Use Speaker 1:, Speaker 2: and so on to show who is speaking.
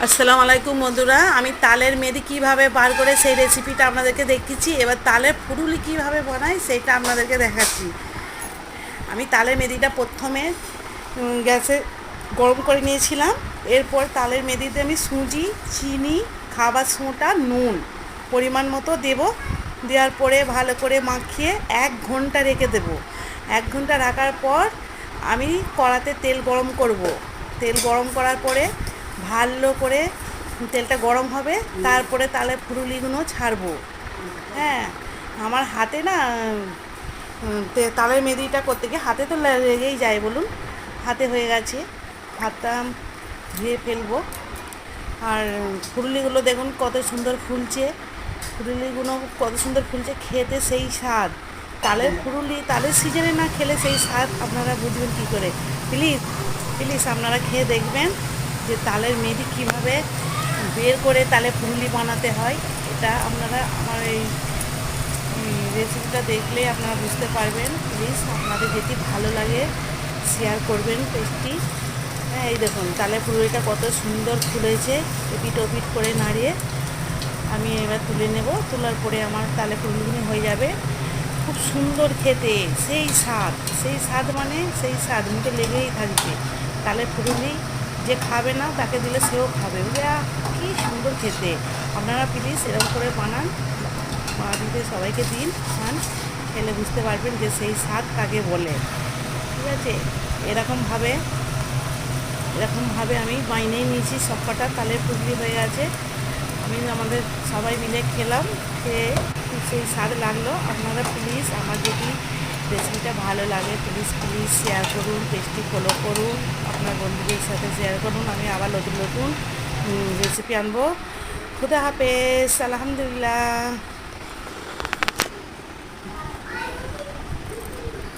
Speaker 1: আসসালামু আলাইকুম বন্ধুরা, আমি তালের মেদি কিভাবে বার করে সেই রেসিপিটা আপনাদেরকে দেখিয়েছি। এবার তালের ফুরুলি কিভাবে বানাই সেটা আপনাদেরকে দেখাচ্ছি। আমি তালের মেদিটা প্রথমে গ্যাসে গরম করে নিয়েছিলাম। এরপর তালের মেদিতে আমি সুজি, চিনি, খাবার সোঁটা, নুন পরিমাণ মতো দেব। দেওয়ার পরে ভালো করে মাখিয়ে 1 ঘন্টা রেখে দেব। 1 ঘন্টা রাখার পর আমি কড়াতে তেল গরম করব। তেল গরম করার পরে ভালো করে তেলটা গরম হবে, তারপরে তালের ফুরুলিগুলো ছাড়বো। হ্যাঁ, আমার হাতে না তালের মেদিটা করতে গিয়ে হাতে তো লেগেই যায়, বলুন। হাতে হয়ে গেছে, হাতটা ধুয়ে ফেলবো। আর ফুরুলিগুলো দেখুন কত সুন্দর ফুলছে, ফুরুলিগুলো কত সুন্দর ফুলছে, খেতে সেই স্বাদ। তালের ফুরুলি তালের সিজনে না খেলে সেই স্বাদ আপনারা বুঝবেন কী করে। প্লিজ প্লিজ আপনারা খেয়ে দেখবেন যে তালের মেদি কীভাবে বের করে তালে ফুরুলি বানাতে হয়। এটা আপনারা আমার এই রেসিপিটা দেখলে আপনারা বুঝতে পারবেন। প্লিজ আপনাদের যদি ভালো লাগে শেয়ার করবেন টেস্টি। হ্যাঁ, এই দেখুন তালে ফুরুলিটা কত সুন্দর ফুলেছে। এপিট ওপিট করে নাড়িয়ে আমি এবার তুলে নেব। তোলার পরে আমার তালে ফুরুলিগুলো হয়ে যাবে। খুব সুন্দর খেতে, সেই স্বাদ, সেই স্বাদ মানে সেই স্বাদ মুখে লেগেই থাকবে। তালে ফুরুলি যে খাবে না তাকে দিলে সেও খাবে। ওরা কী সুন্দর খেতে। আপনারা প্লিজ এরকম করে বানান, বাড়িতে সবাইকে দিন, খান। খেলে বুঝতে পারবেন যে সেই স্বাদ কাকে বলে। ঠিক আছে, এরকমভাবে আমি বানিয়ে নিয়েছি। সব কটা তালের ফুরুলি হয়ে গেছে। আমি আমাদের সবাই মিলে খেলাম, খেয়ে খুব সেই স্বাদ লাগলো। আপনারা প্লিজ আমার যদি রেসিপিটা ভালো লাগে প্লিজ প্লিজ শেয়ার করুন, পেজটি ফলো করুন, আপনার বন্ধুদের সাথে শেয়ার করুন। আমি আবার নতুন নতুন রেসিপি আনবো। খুদা হাফেজ, আলহামদুলিল্লাহ।